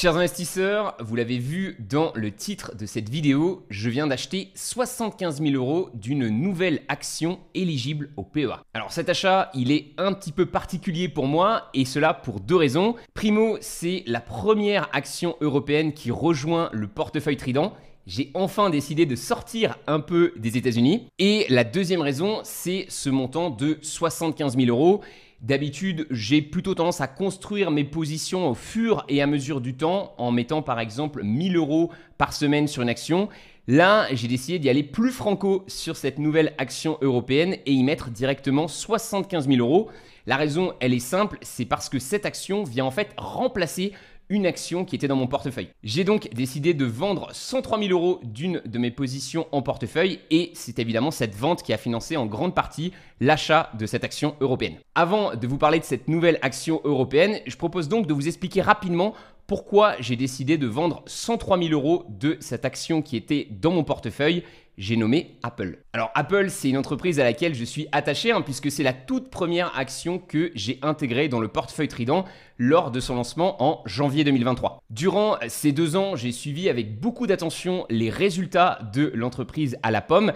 Chers investisseurs, vous l'avez vu dans le titre de cette vidéo, je viens d'acheter 75 000 € d'une nouvelle action éligible au PEA. Alors cet achat, il est un petit peu particulier pour moi et cela pour deux raisons. Primo, c'est la première action européenne qui rejoint le portefeuille Trident. J'ai enfin décidé de sortir un peu des États-Unis. Et la deuxième raison, c'est ce montant de 75 000 €. D'habitude, j'ai plutôt tendance à construire mes positions au fur et à mesure du temps en mettant par exemple 1000 € par semaine sur une action. Là, j'ai décidé d'y aller plus franco sur cette nouvelle action européenne et y mettre directement 75 000 €. La raison, elle est simple, c'est parce que cette action vient en fait remplacer une action qui était dans mon portefeuille. J'ai donc décidé de vendre 103 000 € d'une de mes positions en portefeuille et c'est évidemment cette vente qui a financé en grande partie l'achat de cette action européenne. Avant de vous parler de cette nouvelle action européenne, je propose donc de vous expliquer rapidement pourquoi j'ai décidé de vendre 103 000 € de cette action qui était dans mon portefeuille. J'ai nommé Apple. Alors Apple, c'est une entreprise à laquelle je suis attaché puisque c'est la toute première action que j'ai intégrée dans le portefeuille Trident lors de son lancement en janvier 2023. Durant ces 2 ans, j'ai suivi avec beaucoup d'attention les résultats de l'entreprise à la pomme.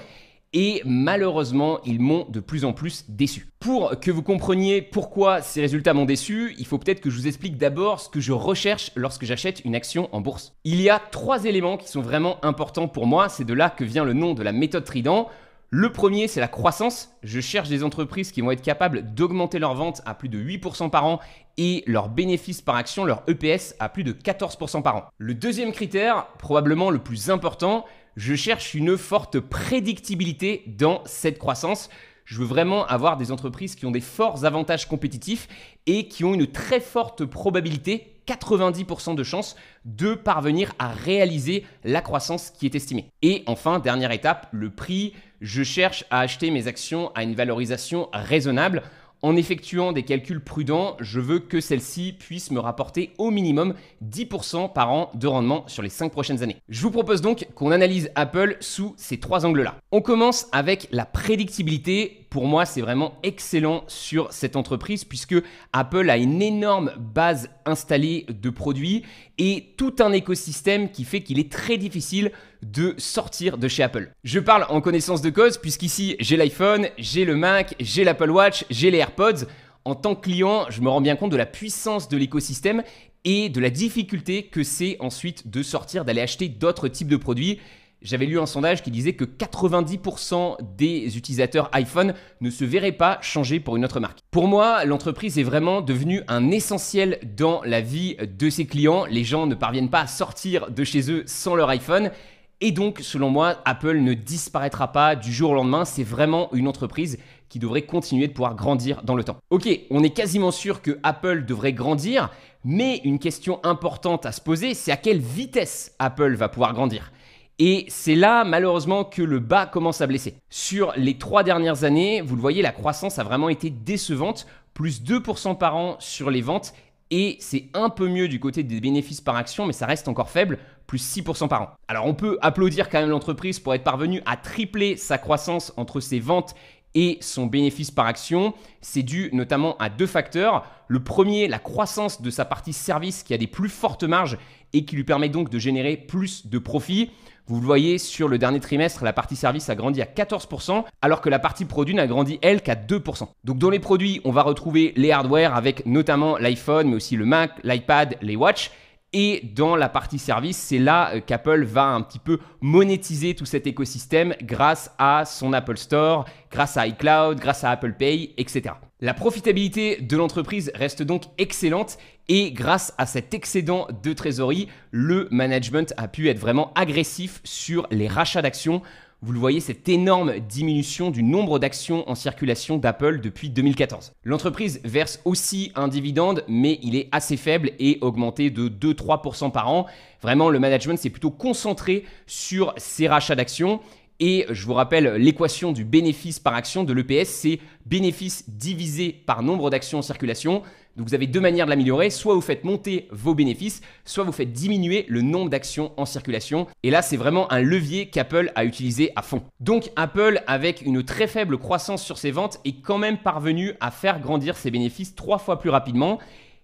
Et malheureusement, ils m'ont de plus en plus déçu. Pour que vous compreniez pourquoi ces résultats m'ont déçu, il faut peut-être que je vous explique d'abord ce que je recherche lorsque j'achète une action en bourse. Il y a 3 éléments qui sont vraiment importants pour moi, c'est de là que vient le nom de la méthode Trident. Le premier, c'est la croissance. Je cherche des entreprises qui vont être capables d'augmenter leurs ventes à plus de 8% par an et leurs bénéfices par action, leur EPS, à plus de 14% par an. Le deuxième critère, probablement le plus important, je cherche une forte prédictibilité dans cette croissance. Je veux vraiment avoir des entreprises qui ont des forts avantages compétitifs et qui ont une très forte probabilité, 90% de chances, de parvenir à réaliser la croissance qui est estimée. Et enfin, dernière étape, le prix. Je cherche à acheter mes actions à une valorisation raisonnable. En effectuant des calculs prudents, je veux que celle-ci puisse me rapporter au minimum 10% par an de rendement sur les 5 prochaines années. Je vous propose donc qu'on analyse Apple sous ces 3 angles-là. On commence avec la prédictibilité. Pour moi, c'est vraiment excellent sur cette entreprise puisque Apple a une énorme base installée de produits et tout un écosystème qui fait qu'il est très difficile de sortir de chez Apple. Je parle en connaissance de cause puisqu'ici, j'ai l'iPhone, j'ai le Mac, j'ai l'Apple Watch, j'ai les AirPods. En tant que client, je me rends bien compte de la puissance de l'écosystème et de la difficulté que c'est ensuite de sortir, d'aller acheter d'autres types de produits. J'avais lu un sondage qui disait que 90% des utilisateurs iPhone ne se verraient pas changer pour une autre marque. Pour moi, l'entreprise est vraiment devenue un essentiel dans la vie de ses clients. Les gens ne parviennent pas à sortir de chez eux sans leur iPhone. Et donc, selon moi, Apple ne disparaîtra pas du jour au lendemain. C'est vraiment une entreprise qui devrait continuer de pouvoir grandir dans le temps. Ok, on est quasiment sûr que Apple devrait grandir, mais une question importante à se poser, c'est à quelle vitesse Apple va pouvoir grandir. Et c'est là, malheureusement, que le bas commence à blesser. Sur les 3 dernières années, vous le voyez, la croissance a vraiment été décevante, plus 2% par an sur les ventes. Et c'est un peu mieux du côté des bénéfices par action, mais ça reste encore faible, plus 6% par an. Alors on peut applaudir quand même l'entreprise pour être parvenue à tripler sa croissance entre ses ventes et son bénéfice par action. C'est dû notamment à 2 facteurs. Le premier, la croissance de sa partie service qui a des plus fortes marges et qui lui permet donc de générer plus de profits. Vous le voyez, sur le dernier trimestre, la partie service a grandi à 14%, alors que la partie produit n'a grandi, elle, qu'à 2%. Donc dans les produits, on va retrouver les hardware avec notamment l'iPhone, mais aussi le Mac, l'iPad, les Watch. Et dans la partie service, c'est là qu'Apple va un petit peu monétiser tout cet écosystème grâce à son Apple Store, grâce à iCloud, grâce à Apple Pay, etc. La profitabilité de l'entreprise reste donc excellente et grâce à cet excédent de trésorerie, le management a pu être vraiment agressif sur les rachats d'actions. Vous le voyez, cette énorme diminution du nombre d'actions en circulation d'Apple depuis 2014. L'entreprise verse aussi un dividende, mais il est assez faible et augmenté de 2-3% par an. Vraiment, le management s'est plutôt concentré sur ces rachats d'actions. Et je vous rappelle l'équation du bénéfice par action de l'EPS, c'est bénéfice divisé par nombre d'actions en circulation. Donc vous avez 2 manières de l'améliorer, soit vous faites monter vos bénéfices, soit vous faites diminuer le nombre d'actions en circulation. Et là, c'est vraiment un levier qu'Apple a utilisé à fond. Donc Apple, avec une très faible croissance sur ses ventes, est quand même parvenu à faire grandir ses bénéfices 3 fois plus rapidement.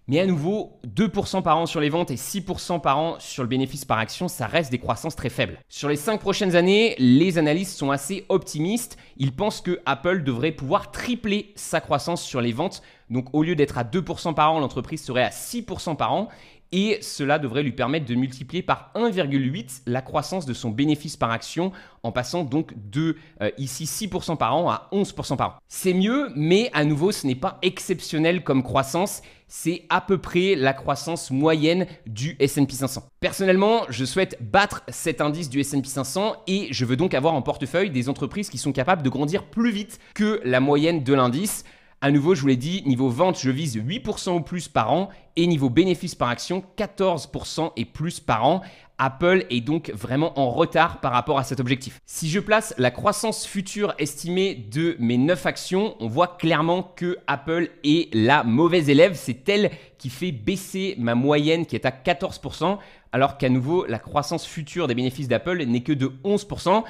Mais à nouveau, 2% par an sur les ventes et 6% par an sur le bénéfice par action, ça reste des croissances très faibles. Sur les 5 prochaines années, les analystes sont assez optimistes. Ils pensent que Apple devrait pouvoir tripler sa croissance sur les ventes. Donc au lieu d'être à 2% par an, l'entreprise serait à 6% par an. Et cela devrait lui permettre de multiplier par 1,8 la croissance de son bénéfice par action en passant donc de ici 6% par an à 11% par an. C'est mieux, mais à nouveau, ce n'est pas exceptionnel comme croissance. C'est à peu près la croissance moyenne du S&P 500. Personnellement, je souhaite battre cet indice du S&P 500 et je veux donc avoir en portefeuille des entreprises qui sont capables de grandir plus vite que la moyenne de l'indice. À nouveau, je vous l'ai dit, niveau vente, je vise 8% ou plus par an et niveau bénéfice par action, 14% et plus par an. Apple est donc vraiment en retard par rapport à cet objectif. Si je place la croissance future estimée de mes 9 actions, on voit clairement que Apple est la mauvaise élève. C'est elle qui fait baisser ma moyenne qui est à 14%, alors qu'à nouveau, la croissance future des bénéfices d'Apple n'est que de 11%.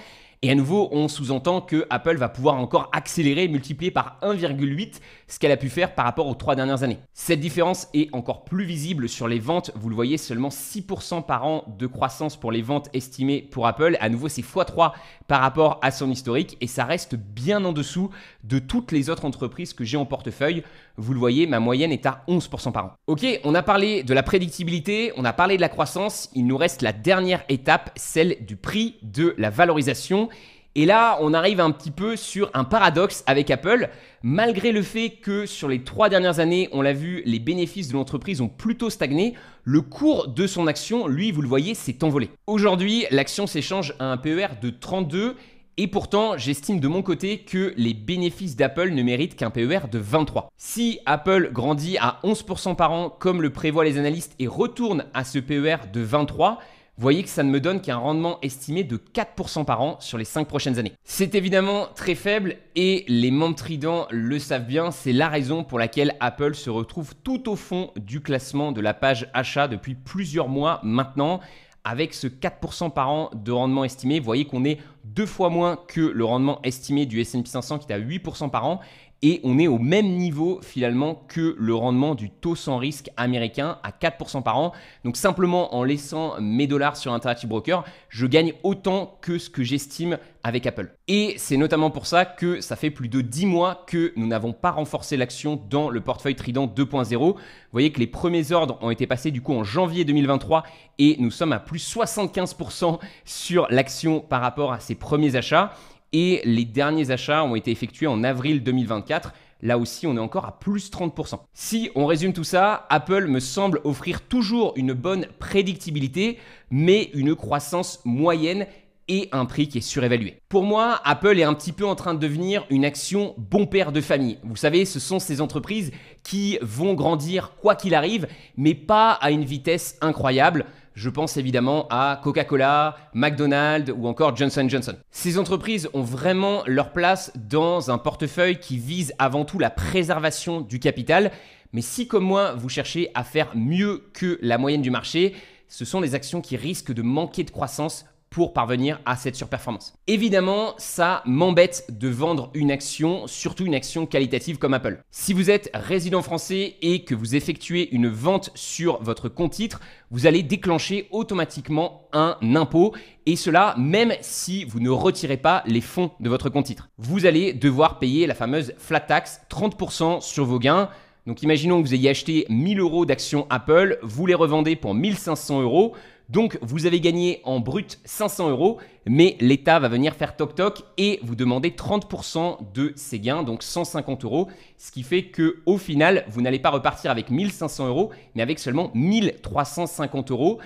Et à nouveau, on sous-entend que Apple va pouvoir encore accélérer, multiplier par 1,8 ce qu'elle a pu faire par rapport aux 3 dernières années. Cette différence est encore plus visible sur les ventes. Vous le voyez, seulement 6% par an de croissance pour les ventes estimées pour Apple. À nouveau, c'est x3 par rapport à son historique et ça reste bien en dessous de toutes les autres entreprises que j'ai en portefeuille. Vous le voyez, ma moyenne est à 11% par an. Ok, on a parlé de la prédictibilité, on a parlé de la croissance. Il nous reste la dernière étape, celle du prix de la valorisation. Et là, on arrive un petit peu sur un paradoxe avec Apple. Malgré le fait que sur les 3 dernières années, on l'a vu, les bénéfices de l'entreprise ont plutôt stagné, le cours de son action, lui, vous le voyez, s'est envolé. Aujourd'hui, l'action s'échange à un PER de 32 et pourtant, j'estime de mon côté que les bénéfices d'Apple ne méritent qu'un PER de 23. Si Apple grandit à 11% par an comme le prévoient les analystes et retourne à ce PER de 23, vous voyez que ça ne me donne qu'un rendement estimé de 4% par an sur les 5 prochaines années. C'est évidemment très faible et les membres Trident le savent bien, c'est la raison pour laquelle Apple se retrouve tout au fond du classement de la page achat depuis plusieurs mois maintenant. Avec ce 4% par an de rendement estimé, vous voyez qu'on est 2 fois moins que le rendement estimé du S&P 500 qui est à 8% par an. Et on est au même niveau finalement que le rendement du taux sans risque américain à 4% par an. Donc simplement en laissant mes dollars sur Interactive Broker, je gagne autant que ce que j'estime avec Apple. Et c'est notamment pour ça que ça fait plus de 10 mois que nous n'avons pas renforcé l'action dans le portefeuille Trident 2.0. Vous voyez que les premiers ordres ont été passés du coup en janvier 2023 et nous sommes à plus 75% sur l'action par rapport à ces premiers achats. Et les derniers achats ont été effectués en avril 2024. Là aussi, on est encore à plus 30%. Si on résume tout ça, Apple me semble offrir toujours une bonne prédictibilité, mais une croissance moyenne et un prix qui est surévalué. Pour moi, Apple est un petit peu en train de devenir une action bon père de famille. Vous savez, ce sont ces entreprises qui vont grandir quoi qu'il arrive, mais pas à une vitesse incroyable. Je pense évidemment à Coca-Cola, McDonald's ou encore Johnson & Johnson. Ces entreprises ont vraiment leur place dans un portefeuille qui vise avant tout la préservation du capital. Mais si comme moi, vous cherchez à faire mieux que la moyenne du marché, ce sont des actions qui risquent de manquer de croissance pour parvenir à cette surperformance. Évidemment, ça m'embête de vendre une action, surtout une action qualitative comme Apple. Si vous êtes résident français et que vous effectuez une vente sur votre compte titre, vous allez déclencher automatiquement un impôt et cela même si vous ne retirez pas les fonds de votre compte titre. Vous allez devoir payer la fameuse flat tax, 30% sur vos gains. Donc imaginons que vous ayez acheté 1000 € d'actions Apple, vous les revendez pour 1500 €. Donc, vous avez gagné en brut 500 €, mais l'État va venir faire toc-toc et vous demander 30% de ces gains, donc 150 €, ce qui fait qu'au final, vous n'allez pas repartir avec 1500 €, mais avec seulement 1350 €.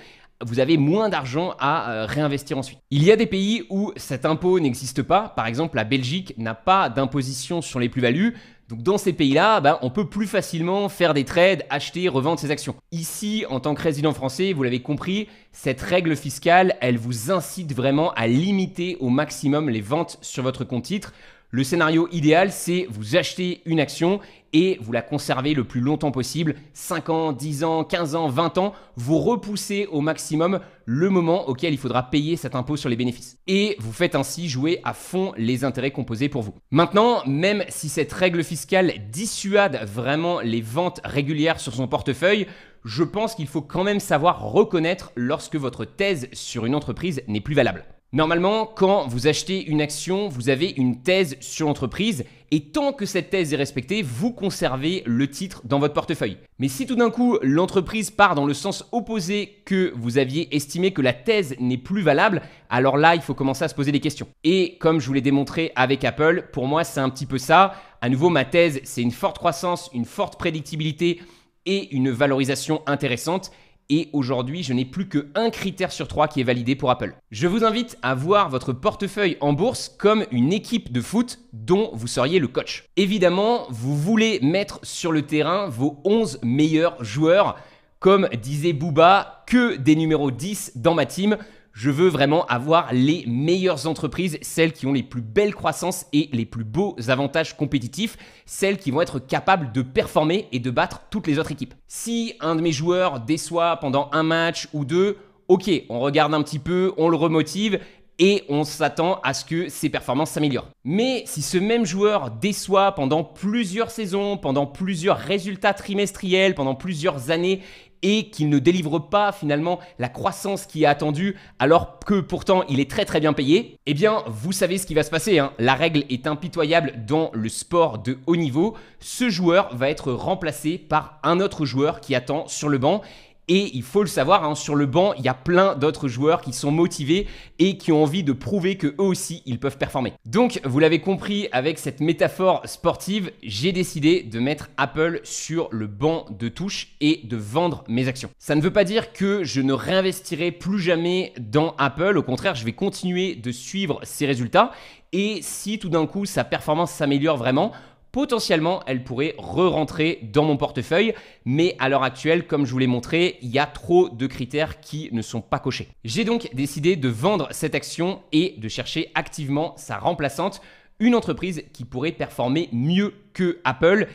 Vous avez moins d'argent à réinvestir ensuite. Il y a des pays où cet impôt n'existe pas. Par exemple, la Belgique n'a pas d'imposition sur les plus-values. Donc dans ces pays-là, on peut plus facilement faire des trades, acheter, revendre ses actions. Ici, en tant que résident français, vous l'avez compris, cette règle fiscale, elle vous incite vraiment à limiter au maximum les ventes sur votre compte titre. Le scénario idéal, c'est vous acheter une action et vous la conservez le plus longtemps possible, 5 ans, 10 ans, 15 ans, 20 ans, vous repoussez au maximum le moment auquel il faudra payer cet impôt sur les bénéfices. Et vous faites ainsi jouer à fond les intérêts composés pour vous. Maintenant, même si cette règle fiscale dissuade vraiment les ventes régulières sur son portefeuille, je pense qu'il faut quand même savoir reconnaître lorsque votre thèse sur une entreprise n'est plus valable. Normalement, quand vous achetez une action, vous avez une thèse sur l'entreprise et tant que cette thèse est respectée, vous conservez le titre dans votre portefeuille. Mais si tout d'un coup, l'entreprise part dans le sens opposé que vous aviez estimé que la thèse n'est plus valable, alors là, il faut commencer à se poser des questions. Et comme je vous l'ai démontré avec Apple, pour moi, c'est un petit peu ça. À nouveau, ma thèse, c'est une forte croissance, une forte prédictibilité et une valorisation intéressante. Et aujourd'hui, je n'ai plus qu'un critère sur 3 qui est validé pour Apple. Je vous invite à voir votre portefeuille en bourse comme une équipe de foot dont vous seriez le coach. Évidemment, vous voulez mettre sur le terrain vos 11 meilleurs joueurs. Comme disait Booba, que des numéros 10 dans ma team. Je veux vraiment avoir les meilleures entreprises, celles qui ont les plus belles croissances et les plus beaux avantages compétitifs, celles qui vont être capables de performer et de battre toutes les autres équipes. Si un de mes joueurs déçoit pendant un match ou deux, ok, on regarde un petit peu, on le remotive et on s'attend à ce que ses performances s'améliorent. Mais si ce même joueur déçoit pendant plusieurs saisons, pendant plusieurs résultats trimestriels, pendant plusieurs années, et qu'il ne délivre pas finalement la croissance qui est attendue alors que pourtant il est très bien payé, eh bien vous savez ce qui va se passer, hein. La règle est impitoyable dans le sport de haut niveau. Ce joueur va être remplacé par un autre joueur qui attend sur le banc. Et il faut le savoir, hein, sur le banc, il y a plein d'autres joueurs qui sont motivés et qui ont envie de prouver qu'eux aussi, ils peuvent performer. Donc, vous l'avez compris, avec cette métaphore sportive, j'ai décidé de mettre Apple sur le banc de touche et de vendre mes actions. Ça ne veut pas dire que je ne réinvestirai plus jamais dans Apple. Au contraire, je vais continuer de suivre ses résultats. Et si tout d'un coup, sa performance s'améliore vraiment, potentiellement, elle pourrait re-rentrer dans mon portefeuille, mais à l'heure actuelle, comme je vous l'ai montré, il y a trop de critères qui ne sont pas cochés. J'ai donc décidé de vendre cette action et de chercher activement sa remplaçante, une entreprise qui pourrait performer mieux que Apple.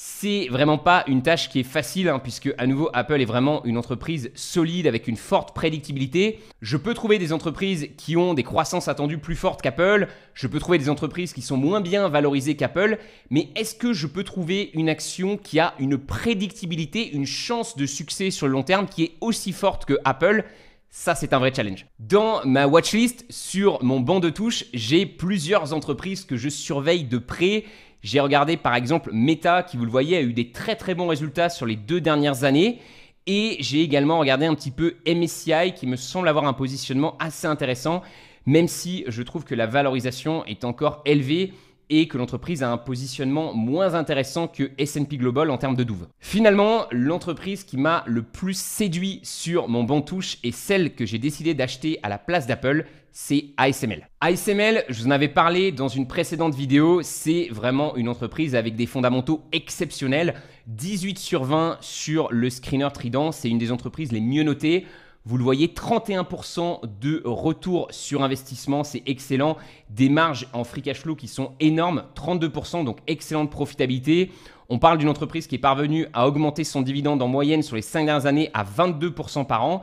C'est vraiment pas une tâche qui est facile, hein, puisque à nouveau Apple est vraiment une entreprise solide avec une forte prédictibilité. Je peux trouver des entreprises qui ont des croissances attendues plus fortes qu'Apple, je peux trouver des entreprises qui sont moins bien valorisées qu'Apple, mais est-ce que je peux trouver une action qui a une prédictibilité, une chance de succès sur le long terme qui est aussi forte que Apple ? Ça, c'est un vrai challenge. Dans ma watchlist, sur mon banc de touche, j'ai plusieurs entreprises que je surveille de près. J'ai regardé par exemple Meta qui, vous le voyez, a eu des très bons résultats sur les 2 dernières années. Et j'ai également regardé un petit peu MSCI qui me semble avoir un positionnement assez intéressant, même si je trouve que la valorisation est encore élevée et que l'entreprise a un positionnement moins intéressant que S&P Global en termes de douve. Finalement, l'entreprise qui m'a le plus séduit sur mon banc de touche et celle que j'ai décidé d'acheter à la place d'Apple, c'est ASML. ASML, je vous en avais parlé dans une précédente vidéo, c'est vraiment une entreprise avec des fondamentaux exceptionnels. 18 sur 20 sur le screener Trident, c'est une des entreprises les mieux notées. Vous le voyez, 31% de retour sur investissement, c'est excellent. Des marges en free cash flow qui sont énormes, 32%, donc excellente profitabilité. On parle d'une entreprise qui est parvenue à augmenter son dividende en moyenne sur les 5 dernières années à 22% par an.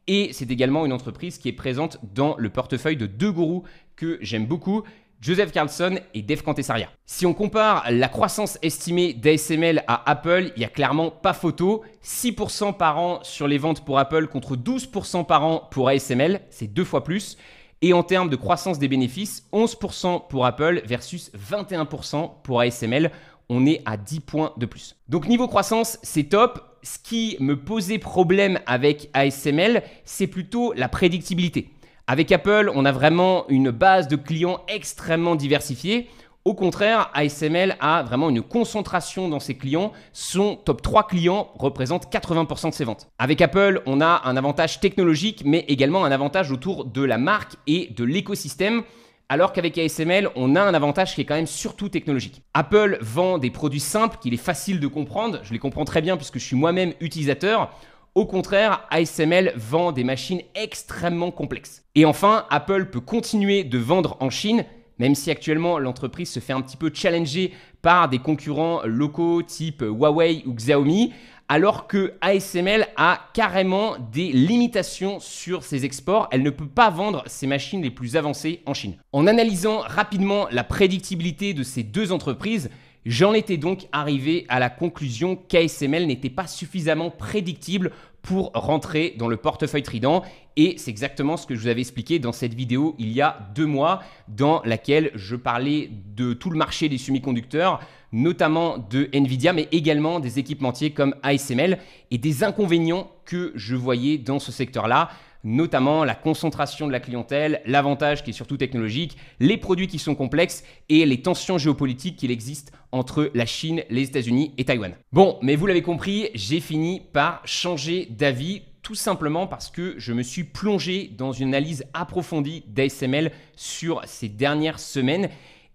Et c'est également une entreprise qui est présente dans le portefeuille de 2 gourous que j'aime beaucoup, Joseph Carlson et Dev Kantesarya. Si on compare la croissance estimée d'ASML à Apple, il n'y a clairement pas photo. 6% par an sur les ventes pour Apple contre 12% par an pour ASML, c'est 2 fois plus. Et en termes de croissance des bénéfices, 11% pour Apple versus 21% pour ASML. On est à 10 points de plus. Donc niveau croissance, c'est top. Ce qui me posait problème avec ASML, c'est plutôt la prédictibilité. Avec Apple, on a vraiment une base de clients extrêmement diversifiée. Au contraire, ASML a vraiment une concentration dans ses clients. Son top 3 clients représentent 80% de ses ventes. Avec Apple, on a un avantage technologique, mais également un avantage autour de la marque et de l'écosystème. Alors qu'avec ASML, on a un avantage qui est quand même surtout technologique. Apple vend des produits simples qu'il est facile de comprendre. Je les comprends très bien puisque je suis moi-même utilisateur. Au contraire, ASML vend des machines extrêmement complexes. Et enfin, Apple peut continuer de vendre en Chine, même si actuellement l'entreprise se fait un petit peu challenger par des concurrents locaux type Huawei ou Xiaomi, alors que ASML a carrément des limitations sur ses exports. Elle ne peut pas vendre ses machines les plus avancées en Chine. En analysant rapidement la prédictibilité de ces deux entreprises, j'en étais donc arrivé à la conclusion qu'ASML n'était pas suffisamment prédictible pour rentrer dans le portefeuille Trident, et c'est exactement ce que je vous avais expliqué dans cette vidéo il y a 2 mois dans laquelle je parlais de tout le marché des semi-conducteurs, notamment de Nvidia, mais également des équipementiers comme ASML et des inconvénients que je voyais dans ce secteur-là, notamment la concentration de la clientèle, l'avantage qui est surtout technologique, les produits qui sont complexes et les tensions géopolitiques qu'il existe entre la Chine, les États-Unis et Taïwan. Bon, mais vous l'avez compris, j'ai fini par changer d'avis tout simplement parce que je me suis plongé dans une analyse approfondie d'ASML sur ces dernières semaines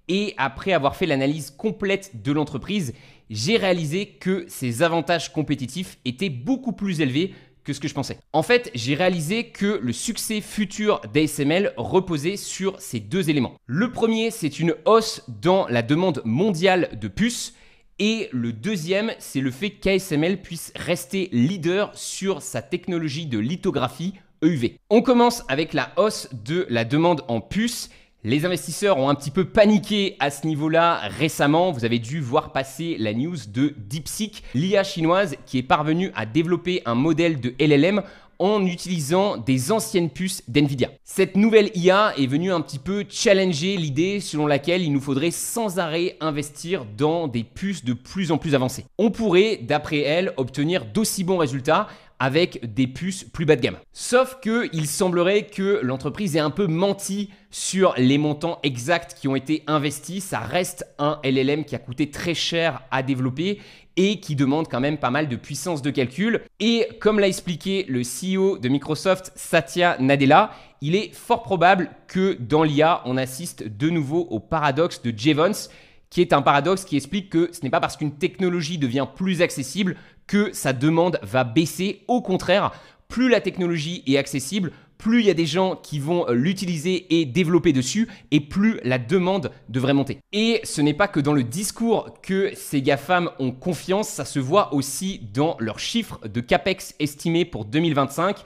et après avoir fait l'analyse complète de l'entreprise, j'ai réalisé que ses avantages compétitifs étaient beaucoup plus élevés que ce que je pensais. En fait, j'ai réalisé que le succès futur d'ASML reposait sur ces deux éléments. Le premier, c'est une hausse dans la demande mondiale de puces. Et le deuxième, c'est le fait qu'ASML puisse rester leader sur sa technologie de lithographie EUV. On commence avec la hausse de la demande en puces. Les investisseurs ont un petit peu paniqué à ce niveau-là récemment. Vous avez dû voir passer la news de DeepSeek, l'IA chinoise qui est parvenue à développer un modèle de LLM en utilisant des anciennes puces d'Nvidia. Cette nouvelle IA est venue un petit peu challenger l'idée selon laquelle il nous faudrait sans arrêt investir dans des puces de plus en plus avancées. On pourrait, d'après elle, obtenir d'aussi bons résultats avec des puces plus bas de gamme. Sauf qu'il semblerait que l'entreprise ait un peu menti sur les montants exacts qui ont été investis. Ça reste un LLM qui a coûté très cher à développer et qui demande quand même pas mal de puissance de calcul. Et comme l'a expliqué le CEO de Microsoft, Satya Nadella, il est fort probable que dans l'IA, on assiste de nouveau au paradoxe de Jevons, qui est un paradoxe qui explique que ce n'est pas parce qu'une technologie devient plus accessible que sa demande va baisser. Au contraire, plus la technologie est accessible, plus il y a des gens qui vont l'utiliser et développer dessus, et plus la demande devrait monter. Et ce n'est pas que dans le discours que ces GAFAM ont confiance, ça se voit aussi dans leurs chiffres de CAPEX estimés pour 2025.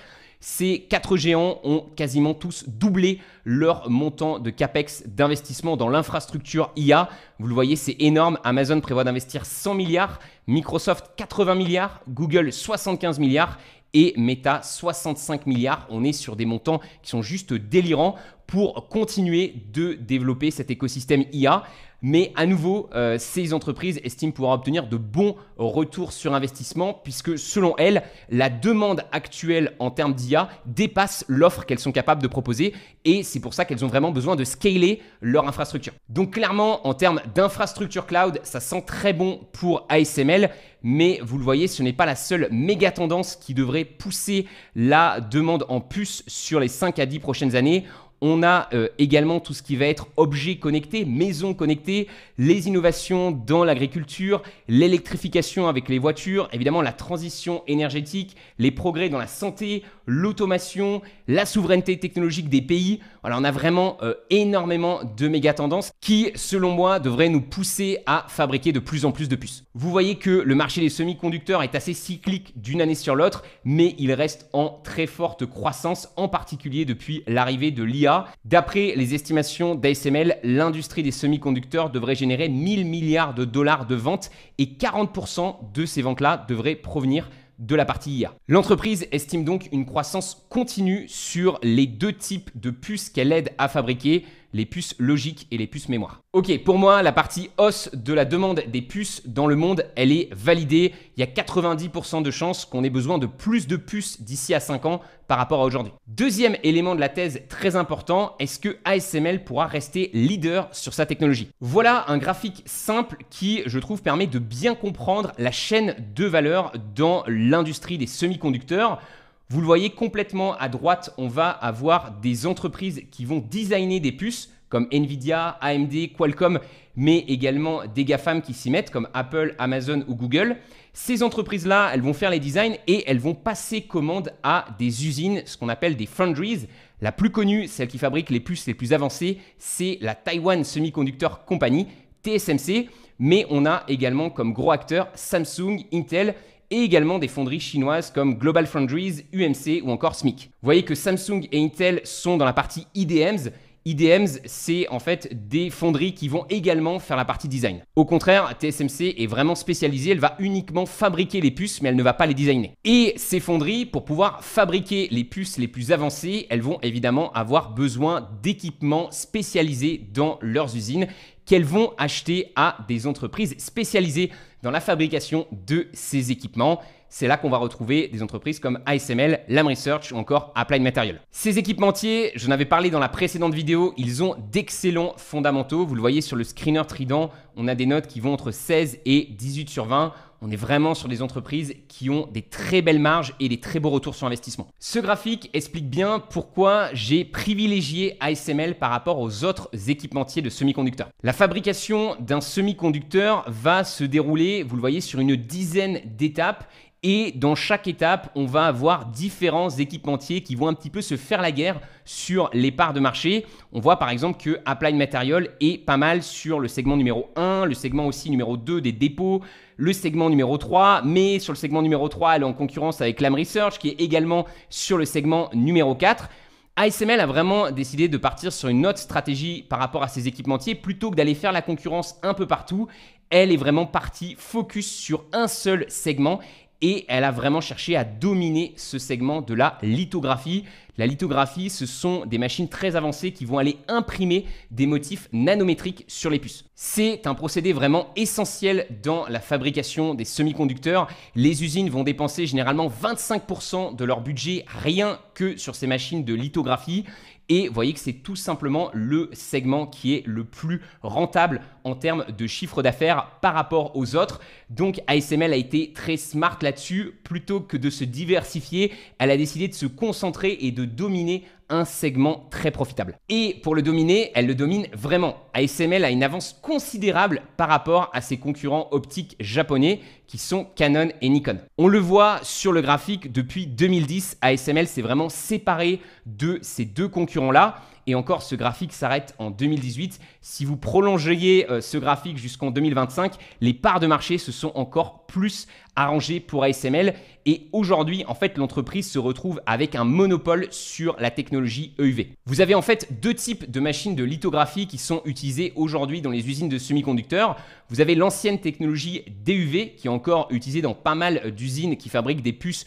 Ces 4 géants ont quasiment tous doublé leur montant de CAPEX d'investissement dans l'infrastructure IA. Vous le voyez, c'est énorme. Amazon prévoit d'investir 100 milliards, Microsoft 80 milliards, Google 75 milliards et Meta 65 milliards. On est sur des montants qui sont juste délirants pour continuer de développer cet écosystème IA. Mais à nouveau, ces entreprises estiment pouvoir obtenir de bons retours sur investissement puisque selon elles, la demande actuelle en termes d'IA dépasse l'offre qu'elles sont capables de proposer et c'est pour ça qu'elles ont vraiment besoin de scaler leur infrastructure. Donc clairement, en termes d'infrastructure cloud, ça sent très bon pour ASML, mais vous le voyez, ce n'est pas la seule méga tendance qui devrait pousser la demande en puces sur les 5 à 10 prochaines années. On a également tout ce qui va être objets connectés, maisons connectées, les innovations dans l'agriculture, l'électrification avec les voitures, évidemment la transition énergétique, les progrès dans la santé, l'automation, la souveraineté technologique des pays. Voilà, on a vraiment énormément de méga tendances qui, selon moi, devraient nous pousser à fabriquer de plus en plus de puces. Vous voyez que le marché des semi-conducteurs est assez cyclique d'une année sur l'autre, mais il reste en très forte croissance, en particulier depuis l'arrivée de l'IA. D'après les estimations d'ASML, l'industrie des semi-conducteurs devrait générer 1000 milliards de dollars de ventes et 40% de ces ventes-là devraient provenir de la partie IA. L'entreprise estime donc une croissance continue sur les deux types de puces qu'elle aide à fabriquer, les puces logiques et les puces mémoire. Ok, pour moi, la partie hausse de la demande des puces dans le monde, elle est validée. Il y a 90% de chances qu'on ait besoin de plus de puces d'ici à 5 ans par rapport à aujourd'hui. Deuxième élément de la thèse très important, est-ce que ASML pourra rester leader sur sa technologie? Voilà un graphique simple qui, je trouve, permet de bien comprendre la chaîne de valeur dans l'industrie des semi-conducteurs. Vous le voyez complètement à droite, on va avoir des entreprises qui vont designer des puces comme Nvidia, AMD, Qualcomm, mais également des GAFAM qui s'y mettent comme Apple, Amazon ou Google. Ces entreprises-là, elles vont faire les designs et elles vont passer commande à des usines, ce qu'on appelle des foundries. La plus connue, celle qui fabrique les puces les plus avancées, c'est la Taiwan Semiconductor Company, TSMC. Mais on a également comme gros acteurs Samsung, Intel et également des fonderies chinoises comme Global Foundries, UMC ou encore SMIC. Vous voyez que Samsung et Intel sont dans la partie IDMs. IDMs, c'est en fait des fonderies qui vont également faire la partie design. Au contraire, TSMC est vraiment spécialisée, elle va uniquement fabriquer les puces, mais elle ne va pas les designer. Et ces fonderies, pour pouvoir fabriquer les puces les plus avancées, elles vont évidemment avoir besoin d'équipements spécialisés dans leurs usines qu'elles vont acheter à des entreprises spécialisées dans la fabrication de ces équipements. C'est là qu'on va retrouver des entreprises comme ASML, Lam Research ou encore Applied Materials. Ces équipementiers, j'en avais parlé dans la précédente vidéo, ils ont d'excellents fondamentaux. Vous le voyez sur le screener Trident, on a des notes qui vont entre 16 et 18 sur 20. On est vraiment sur des entreprises qui ont des très belles marges et des très beaux retours sur investissement. Ce graphique explique bien pourquoi j'ai privilégié ASML par rapport aux autres équipementiers de semi-conducteurs. La fabrication d'un semi-conducteur va se dérouler, vous le voyez, sur une dizaine d'étapes. Et dans chaque étape, on va avoir différents équipementiers qui vont un petit peu se faire la guerre sur les parts de marché. On voit par exemple que Applied Materials est pas mal sur le segment numéro 1, le segment aussi numéro 2 des dépôts, le segment numéro 3, mais sur le segment numéro 3, elle est en concurrence avec Lam Research qui est également sur le segment numéro 4. ASML a vraiment décidé de partir sur une autre stratégie par rapport à ses équipementiers plutôt que d'aller faire la concurrence un peu partout. Elle est vraiment partie focus sur un seul segment. Et elle a vraiment cherché à dominer ce segment de la lithographie. La lithographie, ce sont des machines très avancées qui vont aller imprimer des motifs nanométriques sur les puces. C'est un procédé vraiment essentiel dans la fabrication des semi-conducteurs. Les usines vont dépenser généralement 25% de leur budget rien que sur ces machines de lithographie. Et vous voyez que c'est tout simplement le segment qui est le plus rentable en termes de chiffre d'affaires par rapport aux autres. Donc ASML a été très smart là-dessus. Plutôt que de se diversifier, elle a décidé de se concentrer et de dominer un segment très profitable. Et pour le dominer, elle le domine vraiment. ASML a une avance considérable par rapport à ses concurrents optiques japonais qui sont Canon et Nikon. On le voit sur le graphique, depuis 2010, ASML s'est vraiment séparé de ces deux concurrents-là. Et encore, ce graphique s'arrête en 2018. Si vous prolongeriez ce graphique jusqu'en 2025, les parts de marché se sont encore plus arrangées pour ASML. Et aujourd'hui, en fait, l'entreprise se retrouve avec un monopole sur la technologie EUV. Vous avez en fait deux types de machines de lithographie qui sont utilisées aujourd'hui dans les usines de semi-conducteurs. Vous avez l'ancienne technologie DUV qui est encore utilisée dans pas mal d'usines qui fabriquent des puces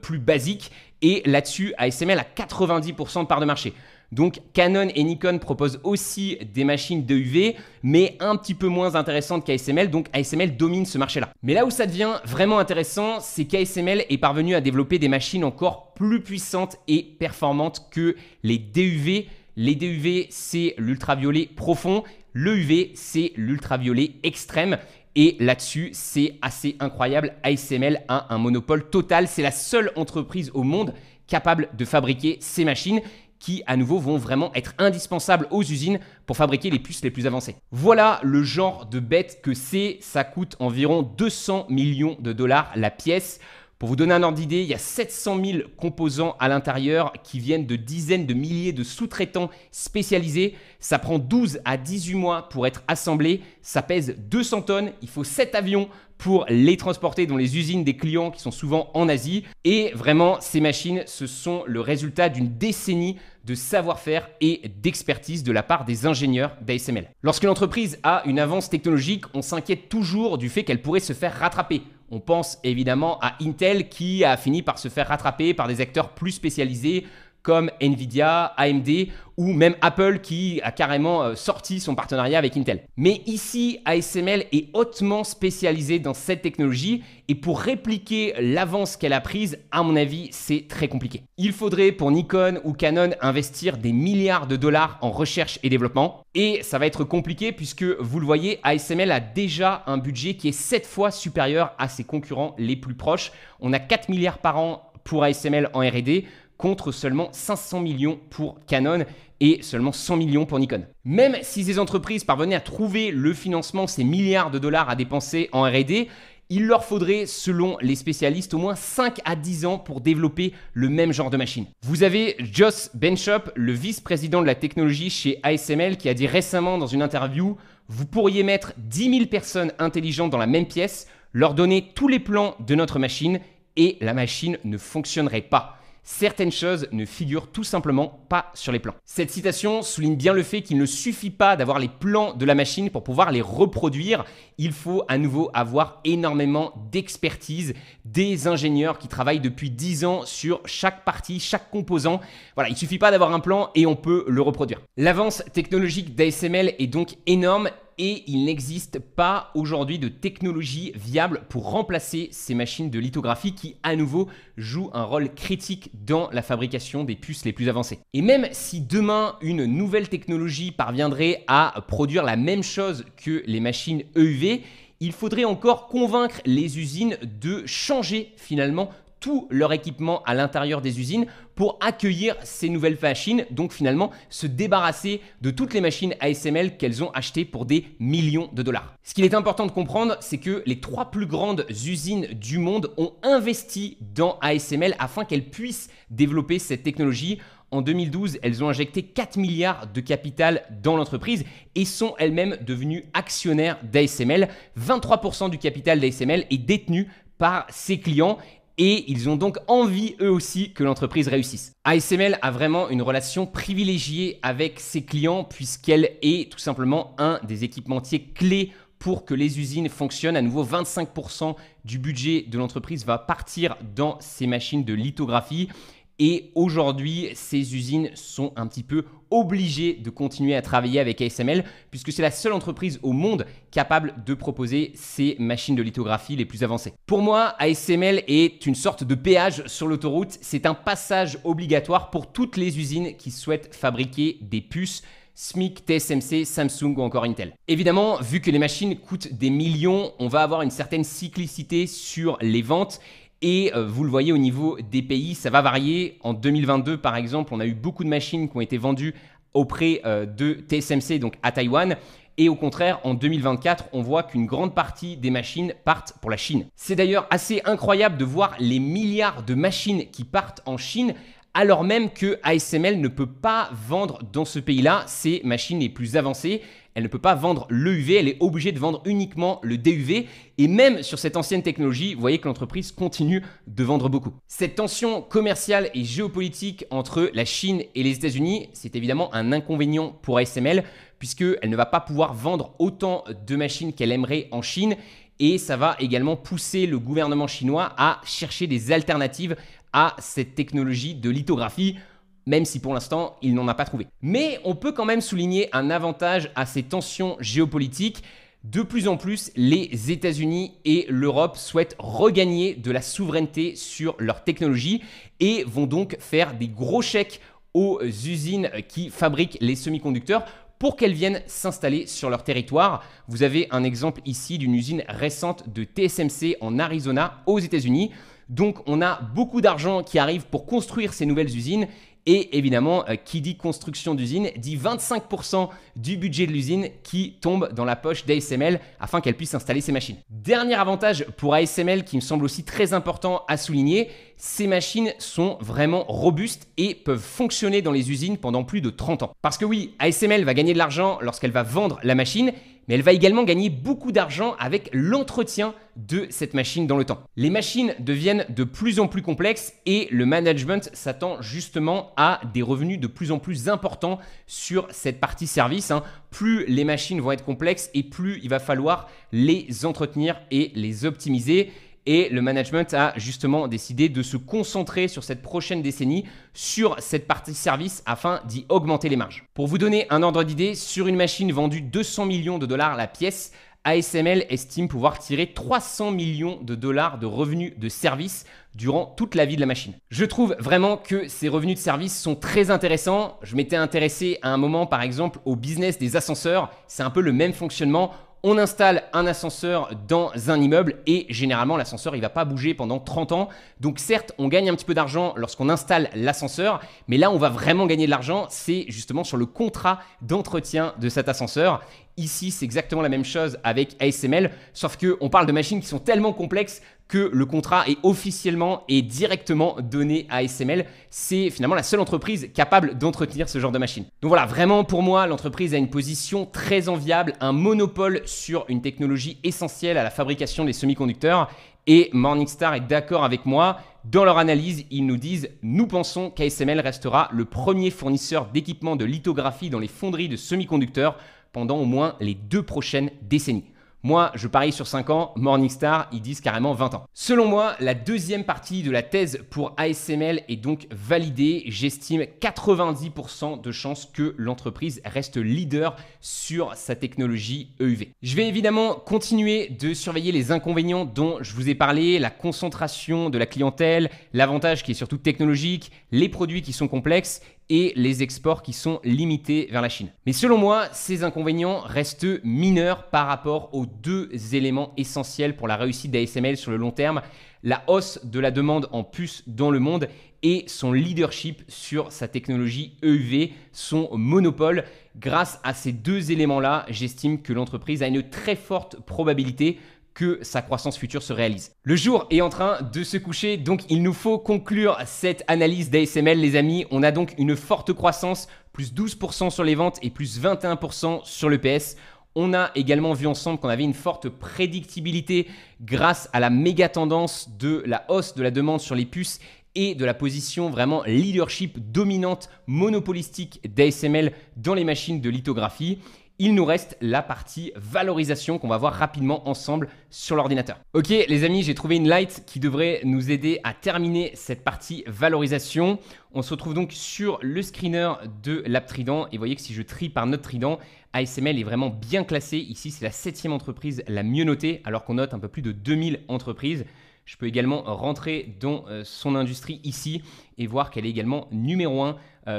plus basiques. Et là-dessus, ASML a 90% de parts de marché. Donc Canon et Nikon proposent aussi des machines d'EUV, mais un petit peu moins intéressantes qu'ASML, donc ASML domine ce marché-là. Mais là où ça devient vraiment intéressant, c'est qu'ASML est parvenu à développer des machines encore plus puissantes et performantes que les DUV. Les DUV, c'est l'ultraviolet profond, l'EUV, c'est l'ultraviolet extrême. Et là-dessus, c'est assez incroyable. ASML a un monopole total. C'est la seule entreprise au monde capable de fabriquer ces machines qui, à nouveau, vont vraiment être indispensables aux usines pour fabriquer les puces les plus avancées. Voilà le genre de bête que c'est. Ça coûte environ 200 millions de dollars la pièce. Pour vous donner un ordre d'idée, il y a 700 000 composants à l'intérieur qui viennent de dizaines de milliers de sous-traitants spécialisés. Ça prend 12 à 18 mois pour être assemblé. Ça pèse 200 tonnes. Il faut 7 avions pour les transporter dans les usines des clients qui sont souvent en Asie. Et vraiment, ces machines, ce sont le résultat d'une décennie de savoir-faire et d'expertise de la part des ingénieurs d'ASML. Lorsqu'une entreprise a une avance technologique, on s'inquiète toujours du fait qu'elle pourrait se faire rattraper. On pense évidemment à Intel qui a fini par se faire rattraper par des acteurs plus spécialisés comme Nvidia, AMD ou même Apple qui a carrément sorti son partenariat avec Intel. Mais ici, ASML est hautement spécialisé dans cette technologie et pour répliquer l'avance qu'elle a prise, à mon avis, c'est très compliqué. Il faudrait pour Nikon ou Canon investir des milliards de dollars en recherche et développement et ça va être compliqué puisque vous le voyez, ASML a déjà un budget qui est 7 fois supérieur à ses concurrents les plus proches. On a 4 milliards par an pour ASML en R&D contre seulement 500 millions pour Canon et seulement 100 millions pour Nikon. Même si ces entreprises parvenaient à trouver le financement, ces milliards de dollars à dépenser en R&D, il leur faudrait, selon les spécialistes, au moins 5 à 10 ans pour développer le même genre de machine. Vous avez Joss Benchop, le vice-président de la technologie chez ASML, qui a dit récemment dans une interview « Vous pourriez mettre 10 000 personnes intelligentes dans la même pièce, leur donner tous les plans de notre machine et la machine ne fonctionnerait pas. » Certaines choses ne figurent tout simplement pas sur les plans. Cette citation souligne bien le fait qu'il ne suffit pas d'avoir les plans de la machine pour pouvoir les reproduire. Il faut à nouveau avoir énormément d'expertise, des ingénieurs qui travaillent depuis 10 ans sur chaque partie, chaque composant. Voilà, il ne suffit pas d'avoir un plan et on peut le reproduire. L'avance technologique d'ASML est donc énorme. Et il n'existe pas aujourd'hui de technologie viable pour remplacer ces machines de lithographie qui, à nouveau, jouent un rôle critique dans la fabrication des puces les plus avancées. Et même si demain, une nouvelle technologie parviendrait à produire la même chose que les machines EUV, il faudrait encore convaincre les usines de changer finalement tout leur équipement à l'intérieur des usines pour accueillir ces nouvelles machines, donc finalement se débarrasser de toutes les machines ASML qu'elles ont achetées pour des millions de dollars. Ce qu'il est important de comprendre, c'est que les 3 plus grandes usines du monde ont investi dans ASML afin qu'elles puissent développer cette technologie. En 2012, elles ont injecté 4 milliards de capital dans l'entreprise et sont elles-mêmes devenues actionnaires d'ASML. 23% du capital d'ASML est détenu par ses clients. Et ils ont donc envie eux aussi que l'entreprise réussisse. ASML a vraiment une relation privilégiée avec ses clients puisqu'elle est tout simplement un des équipementiers clés pour que les usines fonctionnent. À nouveau, 25% du budget de l'entreprise va partir dans ces machines de lithographie. Et aujourd'hui, ces usines sont un petit peu obligées de continuer à travailler avec ASML puisque c'est la seule entreprise au monde capable de proposer ces machines de lithographie les plus avancées. Pour moi, ASML est une sorte de péage sur l'autoroute. C'est un passage obligatoire pour toutes les usines qui souhaitent fabriquer des puces SMIC, TSMC, Samsung ou encore Intel. Évidemment, vu que les machines coûtent des millions, on va avoir une certaine cyclicité sur les ventes. Et vous le voyez au niveau des pays, ça va varier. En 2022, par exemple, on a eu beaucoup de machines qui ont été vendues auprès de TSMC, donc à Taïwan. Et au contraire, en 2024, on voit qu'une grande partie des machines partent pour la Chine. C'est d'ailleurs assez incroyable de voir les milliards de machines qui partent en Chine, alors même que ASML ne peut pas vendre dans ce pays-là ces machines les plus avancées. Elle ne peut pas vendre l'EUV, elle est obligée de vendre uniquement le DUV. Et même sur cette ancienne technologie, vous voyez que l'entreprise continue de vendre beaucoup. Cette tension commerciale et géopolitique entre la Chine et les États-Unis, c'est évidemment un inconvénient pour ASML puisqu'elle ne va pas pouvoir vendre autant de machines qu'elle aimerait en Chine. Et ça va également pousser le gouvernement chinois à chercher des alternatives à cette technologie de lithographie, même si pour l'instant, il n'en a pas trouvé. Mais on peut quand même souligner un avantage à ces tensions géopolitiques. De plus en plus, les États-Unis et l'Europe souhaitent regagner de la souveraineté sur leur technologie et vont donc faire des gros chèques aux usines qui fabriquent les semi-conducteurs pour qu'elles viennent s'installer sur leur territoire. Vous avez un exemple ici d'une usine récente de TSMC en Arizona aux États-Unis. Donc on a beaucoup d'argent qui arrive pour construire ces nouvelles usines. Et évidemment, qui dit construction d'usine, dit 25% du budget de l'usine qui tombe dans la poche d'ASML afin qu'elle puisse installer ses machines. Dernier avantage pour ASML qui me semble aussi très important à souligner, ces machines sont vraiment robustes et peuvent fonctionner dans les usines pendant plus de 30 ans. Parce que oui, ASML va gagner de l'argent lorsqu'elle va vendre la machine, mais elle va également gagner beaucoup d'argent avec l'entretien de cette machine dans le temps. Les machines deviennent de plus en plus complexes et le management s'attend justement à des revenus de plus en plus importants sur cette partie service. Plus les machines vont être complexes et plus il va falloir les entretenir et les optimiser. Et le management a justement décidé de se concentrer sur cette prochaine décennie sur cette partie service afin d'y augmenter les marges. Pour vous donner un ordre d'idée, sur une machine vendue 200 millions de dollars la pièce, ASML estime pouvoir tirer 300 millions de dollars de revenus de service durant toute la vie de la machine. Je trouve vraiment que ces revenus de service sont très intéressants. Je m'étais intéressé à un moment par exemple au business des ascenseurs. C'est un peu le même fonctionnement. On installe un ascenseur dans un immeuble et généralement l'ascenseur il va pas bouger pendant 30 ans. Donc certes, on gagne un petit peu d'argent lorsqu'on installe l'ascenseur, mais là on va vraiment gagner de l'argent, c'est justement sur le contrat d'entretien de cet ascenseur. Ici, c'est exactement la même chose avec ASML, sauf qu'on parle de machines qui sont tellement complexes que le contrat est officiellement et directement donné à ASML. C'est finalement la seule entreprise capable d'entretenir ce genre de machine. Donc voilà, vraiment pour moi, l'entreprise a une position très enviable, un monopole sur une technologie essentielle à la fabrication des semi-conducteurs. Et Morningstar est d'accord avec moi. Dans leur analyse, ils nous disent « Nous pensons qu'ASML restera le premier fournisseur d'équipements de lithographie dans les fonderies de semi-conducteurs pendant au moins les 2 prochaines décennies. » Moi, je parie sur 5 ans, Morningstar, ils disent carrément 20 ans. Selon moi, la deuxième partie de la thèse pour ASML est donc validée. J'estime 90% de chances que l'entreprise reste leader sur sa technologie EUV. Je vais évidemment continuer de surveiller les inconvénients dont je vous ai parlé, la concentration de la clientèle, l'avantage qui est surtout technologique, les produits qui sont complexes et les exports qui sont limités vers la Chine. Mais selon moi, ces inconvénients restent mineurs par rapport aux 2 éléments essentiels pour la réussite d'ASML sur le long terme, la hausse de la demande en puces dans le monde et son leadership sur sa technologie EUV, son monopole. Grâce à ces 2 éléments-là, j'estime que l'entreprise a une très forte probabilité que sa croissance future se réalise. Le jour est en train de se coucher, donc il nous faut conclure cette analyse d'ASML, les amis. On a donc une forte croissance, plus 12% sur les ventes et plus 21% sur le PS. On a également vu ensemble qu'on avait une forte prédictibilité grâce à la méga tendance de la hausse de la demande sur les puces et de la position vraiment leadership dominante monopolistique d'ASML dans les machines de lithographie. Il nous reste la partie valorisation qu'on va voir rapidement ensemble sur l'ordinateur. Ok les amis, j'ai trouvé une light qui devrait nous aider à terminer cette partie valorisation. On se retrouve donc sur le screener de l'app Trident et vous voyez que si je trie par notre Trident, ASML est vraiment bien classé. Ici, c'est la 7e entreprise la mieux notée alors qu'on note un peu plus de 2000 entreprises. Je peux également rentrer dans son industrie ici et voir qu'elle est également numéro 1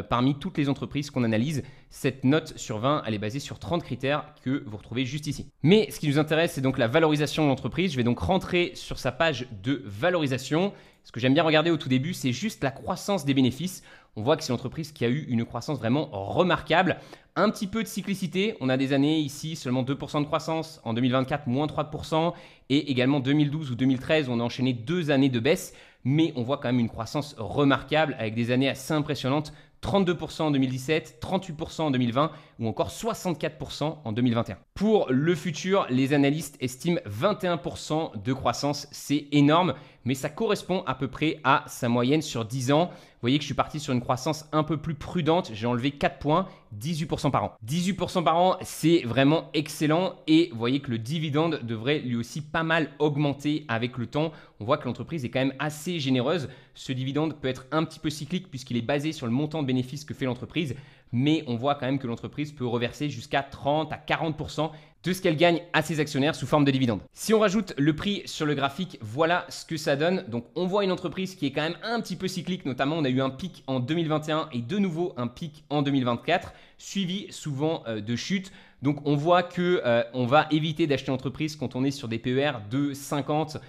parmi toutes les entreprises qu'on analyse. Cette note sur 20, elle est basée sur 30 critères que vous retrouvez juste ici. Mais ce qui nous intéresse, c'est donc la valorisation de l'entreprise. Je vais donc rentrer sur sa page de valorisation. Ce que j'aime bien regarder au tout début, c'est juste la croissance des bénéfices. On voit que c'est l'entreprise qui a eu une croissance vraiment remarquable. Un petit peu de cyclicité. On a des années ici, seulement 2% de croissance. En 2024, moins 3%. Et également 2012 ou 2013, on a enchaîné 2 années de baisse. Mais on voit quand même une croissance remarquable avec des années assez impressionnantes. 32% en 2017, 38% en 2020 ou encore 64% en 2021. Pour le futur, les analystes estiment 21% de croissance. C'est énorme, mais ça correspond à peu près à sa moyenne sur 10 ans. Vous voyez que je suis parti sur une croissance un peu plus prudente. J'ai enlevé 4 points, 18% par an. 18% par an, c'est vraiment excellent. Et vous voyez que le dividende devrait lui aussi pas mal augmenter avec le temps. On voit que l'entreprise est quand même assez généreuse. Ce dividende peut être un petit peu cyclique puisqu'il est basé sur le montant de bénéfices que fait l'entreprise. Mais on voit quand même que l'entreprise peut reverser jusqu'à 30 à 40% de ce qu'elle gagne à ses actionnaires sous forme de dividendes. Si on rajoute le prix sur le graphique, voilà ce que ça donne. Donc on voit une entreprise qui est quand même un petit peu cyclique, notamment on a eu un pic en 2021 et de nouveau un pic en 2024, suivi souvent de chutes. Donc on voit que on va éviter d'acheter l'entreprise quand on est sur des PER de 50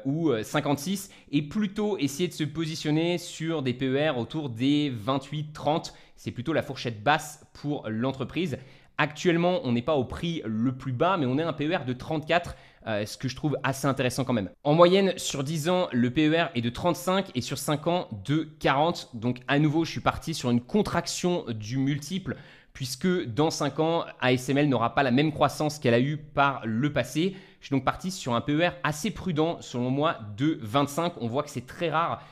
ou 56 et plutôt essayer de se positionner sur des PER autour des 28-30. C'est plutôt la fourchette basse pour l'entreprise. Actuellement, on n'est pas au prix le plus bas, mais on est à un PER de 34, ce que je trouve assez intéressant quand même. En moyenne, sur 10 ans, le PER est de 35 et sur 5 ans, de 40. Donc à nouveau, je suis parti sur une contraction du multiple puisque dans 5 ans, ASML n'aura pas la même croissance qu'elle a eue par le passé. Je suis donc parti sur un PER assez prudent, selon moi, de 25. On voit que c'est très rare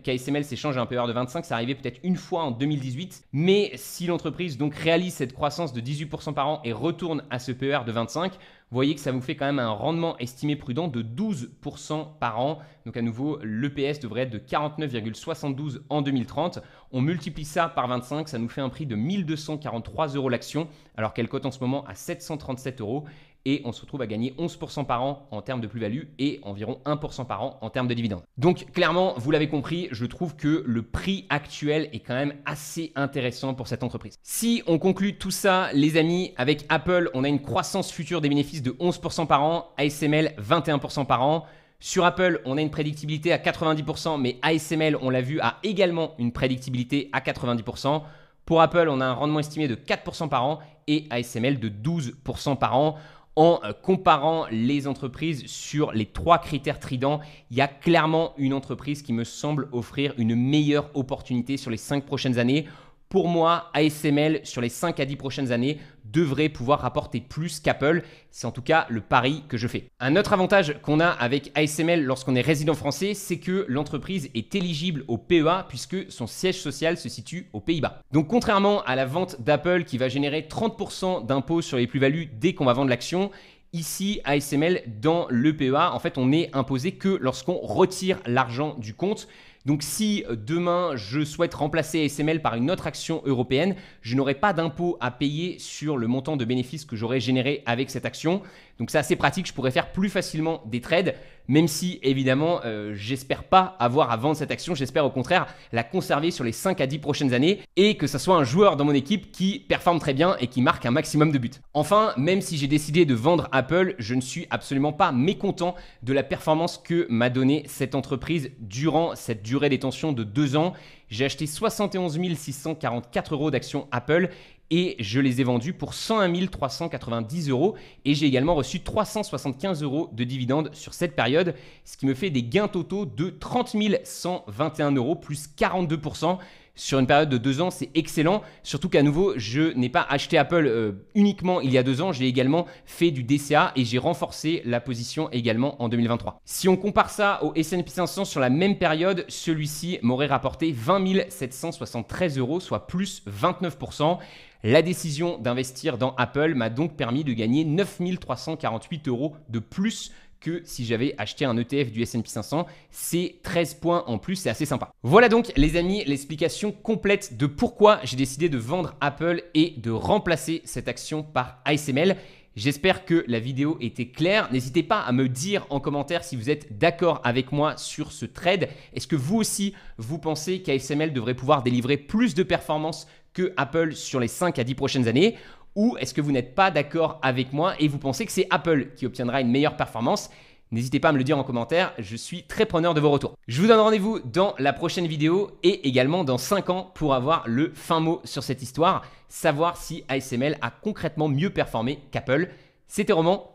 qu'ASML s'échange à un PER de 25. C'est arrivé peut-être une fois en 2018. Mais si l'entreprise donc réalise cette croissance de 18% par an et retourne à ce PER de 25, vous voyez que ça vous fait quand même un rendement estimé prudent de 12% par an. Donc à nouveau, l'EPS devrait être de 49,72 en 2030. On multiplie ça par 25, ça nous fait un prix de 1243 € l'action, alors qu'elle cote en ce moment à 737 €. et on se retrouve à gagner 11% par an en termes de plus-value et environ 1% par an en termes de dividendes. Donc clairement, vous l'avez compris, je trouve que le prix actuel est quand même assez intéressant pour cette entreprise. Si on conclut tout ça, les amis, avec Apple, on a une croissance future des bénéfices de 11% par an, ASML 21% par an. Sur Apple, on a une prédictibilité à 90%, mais ASML, on l'a vu, a également une prédictibilité à 90%. Pour Apple, on a un rendement estimé de 4% par an et ASML de 12% par an. En comparant les entreprises sur les 3 critères tridents, il y a clairement une entreprise qui me semble offrir une meilleure opportunité sur les 5 prochaines années. Pour moi, ASML, sur les 5 à 10 prochaines années, devrait pouvoir rapporter plus qu'Apple. C'est en tout cas le pari que je fais. Un autre avantage qu'on a avec ASML lorsqu'on est résident français, c'est que l'entreprise est éligible au PEA puisque son siège social se situe aux Pays-Bas. Donc contrairement à la vente d'Apple qui va générer 30% d'impôt sur les plus-values dès qu'on va vendre l'action, ici, ASML, dans le PEA, en fait, on n'est imposé que lorsqu'on retire l'argent du compte. Donc si demain je souhaite remplacer ASML par une autre action européenne, je n'aurai pas d'impôt à payer sur le montant de bénéfices que j'aurai généré avec cette action. Donc c'est assez pratique, je pourrais faire plus facilement des trades, même si évidemment j'espère pas avoir à vendre cette action, j'espère au contraire la conserver sur les 5 à 10 prochaines années et que ça soit un joueur dans mon équipe qui performe très bien et qui marque un maximum de buts. Enfin, même si j'ai décidé de vendre Apple, je ne suis absolument pas mécontent de la performance que m'a donnée cette entreprise durant cette durée détention de 2 ans. J'ai acheté 71 644 € d'actions Apple et je les ai vendus pour 101 390 € et j'ai également reçu 375 € de dividendes sur cette période, ce qui me fait des gains totaux de 30 121 € plus 42%. Sur une période de 2 ans, c'est excellent. Surtout qu'à nouveau, je n'ai pas acheté Apple uniquement il y a 2 ans. J'ai également fait du DCA et j'ai renforcé la position également en 2023. Si on compare ça au S&P 500 sur la même période, celui-ci m'aurait rapporté 20 773 €, soit plus 29%. La décision d'investir dans Apple m'a donc permis de gagner 9 348 € de plus que si j'avais acheté un ETF du S&P 500. C'est 13 points en plus, c'est assez sympa. Voilà donc les amis, l'explication complète de pourquoi j'ai décidé de vendre Apple et de remplacer cette action par ASML. J'espère que la vidéo était claire. N'hésitez pas à me dire en commentaire si vous êtes d'accord avec moi sur ce trade. Est-ce que vous aussi, vous pensez qu'ASML devrait pouvoir délivrer plus de performances que Apple sur les 5 à 10 prochaines années ? Ou est-ce que vous n'êtes pas d'accord avec moi et vous pensez que c'est Apple qui obtiendra une meilleure performance? N'hésitez pas à me le dire en commentaire, je suis très preneur de vos retours. Je vous donne rendez-vous dans la prochaine vidéo et également dans 5 ans pour avoir le fin mot sur cette histoire, savoir si ASML a concrètement mieux performé qu'Apple. C'était Roman,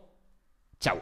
ciao!